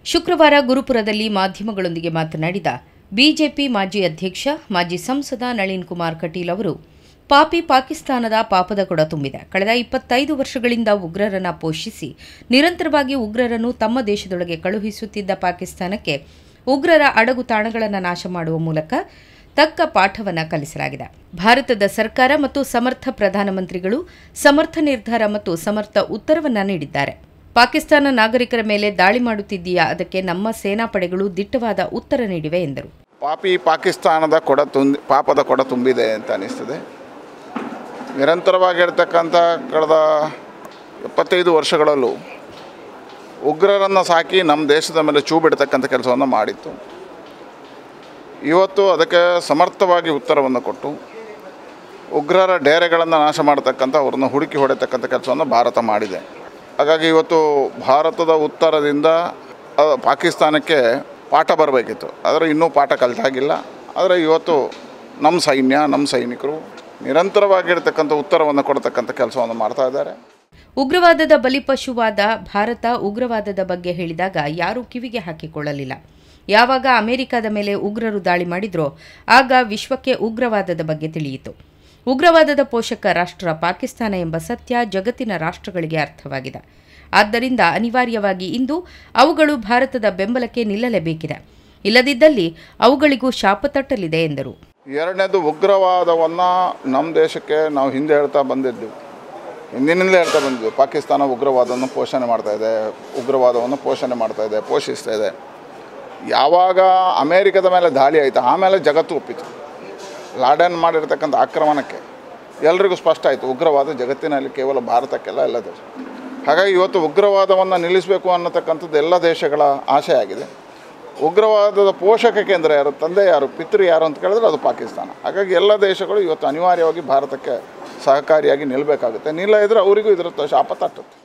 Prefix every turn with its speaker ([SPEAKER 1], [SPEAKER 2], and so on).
[SPEAKER 1] ಶುಕ್ರವಾರ ಗುರುಪುರದಲ್ಲಿ ಮಾಧ್ಯಮಗಳೊಂದಿಗೆ ಮಾತನಾಡಿದ ಬಿಜೆಪಿ ಮಾಜಿ ಅಧ್ಯಕ್ಷ, ಮಾಜಿ ಸಂಸದ ನಳಿನ್ ಕುಮಾರ್ ಕಟೀಲ್ ಅವರು, ಪಾಕಿಸ್ತಾನದ ಪಾಪದ ಕೊಡ ತುಂಬಿದೆ. ಕಳೆದ 25 ವರ್ಷಗಳಿಂದ ಉಗ್ರರನ್ನು ಪೋಷಿಸಿ ನಿರಂತರವಾಗಿ ಉಗ್ರರನ್ನು ತಮ್ಮ ದೇಶದೊಳಗೆ ಕಳುಹಿಸುತ್ತಿದ್ದ ಪಾಕಿಸ್ತಾನಕ್ಕೆ ಉಗ್ರರ ಅಡಗು ತಾಣಗಳನ್ನು ನಾಶ ಮಾಡುವ ಮೂಲಕ ತಕ್ಕ ಪಾಠವನ್ನು ಕಲಿಸಲಾಗಿದೆ. ಭಾರತದ ಸರ್ಕಾರ ಮತ್ತು ಸಮರ್ಥ ಪ್ರಧಾನಮಂತ್ರಿಗಳು ಸಮರ್ಥ ನಿರ್ಧಾರ ಮತ್ತು ಸಮರ್ಥ ಉತ್ತರವನ್ನು ನೀಡಿದ್ದಾರೆ. ಪಾಕಿಸ್ತಾನ ನಾಗರಿಕರ ಮೇಲೆ ದಾಳಿ ಮಾಡುತ್ತಿದ್ದೀಯಾ, ಅದಕ್ಕೆ ನಮ್ಮ ಸೇನಾ ಪಡೆಗಳು ದಿಟ್ಟವಾದ ಉತ್ತರ ನೀಡಿವೆ ಎಂದರು.
[SPEAKER 2] ಪಾಕಿಸ್ತಾನದ ಪಾಪದ ಕೊಡ ತುಂಬಿದೆ ಅಂತ ಅನಿಸ್ತದೆ. ನಿರಂತರವಾಗಿರ್ತಕ್ಕಂಥ ಕಳೆದ 75 ವರ್ಷಗಳಲ್ಲೂ ಉಗ್ರರನ್ನು ಸಾಕಿ ನಮ್ಮ ದೇಶದ ಮೇಲೆ ಚೂ ಬಿಡ್ತಕ್ಕಂಥ ಕೆಲಸವನ್ನು ಮಾಡಿತ್ತು. ಇವತ್ತು ಅದಕ್ಕೆ ಸಮರ್ಥವಾಗಿ ಉತ್ತರವನ್ನು ಕೊಟ್ಟು ಉಗ್ರರ ಡೇರೆಗಳನ್ನು ನಾಶ ಮಾಡತಕ್ಕಂಥ ಅವ್ರನ್ನ ಹುಡುಕಿ ಹೊಡೆತಕ್ಕಂಥ ಕೆಲಸವನ್ನು ಭಾರತ ಮಾಡಿದೆ. ಹಾಗಾಗಿ ಇವತ್ತು ಭಾರತದ ಉತ್ತರದಿಂದ ಪಾಕಿಸ್ತಾನಕ್ಕೆ ಪಾಠ ಬರಬೇಕಿತ್ತು, ಆದರೆ ಇನ್ನೂ ಪಾಠ ಕಲಿತಾಗಿಲ್ಲ. ಆದರೆ ಇವತ್ತು ನಮ್ಮ ಸೈನ್ಯ, ನಮ್ಮ ಸೈನಿಕರು ನಿರಂತರವಾಗಿರ್ತಕ್ಕಂಥ ಉತ್ತರವನ್ನು ಕೊಡತಕ್ಕಂಥ ಕೆಲಸವನ್ನು ಮಾಡ್ತಾ ಇದ್ದಾರೆ.
[SPEAKER 1] ಉಗ್ರವಾದದ ಬಲಿಪಶುವಾದ ಭಾರತ ಉಗ್ರವಾದದ ಬಗ್ಗೆ ಹೇಳಿದಾಗ ಯಾರೂ ಕಿವಿಗೆ ಹಾಕಿಕೊಳ್ಳಲಿಲ್ಲ. ಯಾವಾಗ ಅಮೆರಿಕದ ಮೇಲೆ ಉಗ್ರರು ದಾಳಿ ಮಾಡಿದ್ರೋ ಆಗ ವಿಶ್ವಕ್ಕೆ ಉಗ್ರವಾದದ ಬಗ್ಗೆ ತಿಳಿಯಿತು. ಉಗ್ರವಾದದ ಪೋಷಕ ರಾಷ್ಟ್ರ ಪಾಕಿಸ್ತಾನ ಎಂಬ ಸತ್ಯ ಜಗತ್ತಿನ ರಾಷ್ಟ್ರಗಳಿಗೆ ಅರ್ಥವಾಗಿದೆ. ಆದ್ದರಿಂದ ಅನಿವಾರ್ಯವಾಗಿ ಇಂದು ಅವುಗಳು ಭಾರತದ ಬೆಂಬಲಕ್ಕೆ ನಿಲ್ಲಲೇಬೇಕಿದೆ. ಇಲ್ಲದಿದ್ದಲ್ಲಿ ಅವುಗಳಿಗೂ ಶಾಪ ತಟ್ಟಲಿದೆ ಎಂದರು.
[SPEAKER 2] ಎರಡನೇದು, ಉಗ್ರವಾದವನ್ನು ನಮ್ಮ ದೇಶಕ್ಕೆ ನಾವು ಹಿಂದಿನಿಂದಲೇ ಹೇಳ್ತಾ ಬಂದಿದ್ದು. ಪಾಕಿಸ್ತಾನ ಉಗ್ರವಾದವನ್ನು ಪೋಷಣೆ ಮಾಡ್ತಾಯಿದೆ, ಉಗ್ರವಾದವನ್ನು ಪೋಷಿಸ್ತಾ ಇದೆ. ಯಾವಾಗ ಅಮೇರಿಕದ ಮೇಲೆ ದಾಳಿ ಆಯಿತು, ಆಮೇಲೆ ಜಗತ್ತು ಒಪ್ಪಿತು. ಲಾಡೆನ್ ಮಾಡಿರ್ತಕ್ಕಂಥ ಆಕ್ರಮಣಕ್ಕೆ ಎಲ್ರಿಗೂ ಸ್ಪಷ್ಟ ಆಯಿತು, ಉಗ್ರವಾದ ಜಗತ್ತಿನಲ್ಲಿ ಕೇವಲ ಭಾರತಕ್ಕೆಲ್ಲ ಎಲ್ಲ ದೇಶ. ಹಾಗಾಗಿ ಇವತ್ತು ಉಗ್ರವಾದವನ್ನು ನಿಲ್ಲಿಸಬೇಕು ಅನ್ನತಕ್ಕಂಥದ್ದು ಎಲ್ಲ ದೇಶಗಳ ಆಸೆ ಆಗಿದೆ. ಉಗ್ರವಾದದ ಪೋಷಕ ಕೇಂದ್ರ ಯಾರು, ತಂದೆ ಯಾರು, ಪಿತೃ ಯಾರು ಅಂತ ಕೇಳಿದ್ರೆ ಅದು ಪಾಕಿಸ್ತಾನ. ಹಾಗಾಗಿ ಎಲ್ಲ ದೇಶಗಳು ಇವತ್ತು ಅನಿವಾರ್ಯವಾಗಿ ಭಾರತಕ್ಕೆ ಸಹಕಾರಿಯಾಗಿ ನಿಲ್ಲಬೇಕಾಗುತ್ತೆ. ನಿಲ್ಲ ಇದ್ದರೆ ಅವರಿಗೂ ಇದರ ಶಾಪ ತಟ್ಟುತ್ತೆ.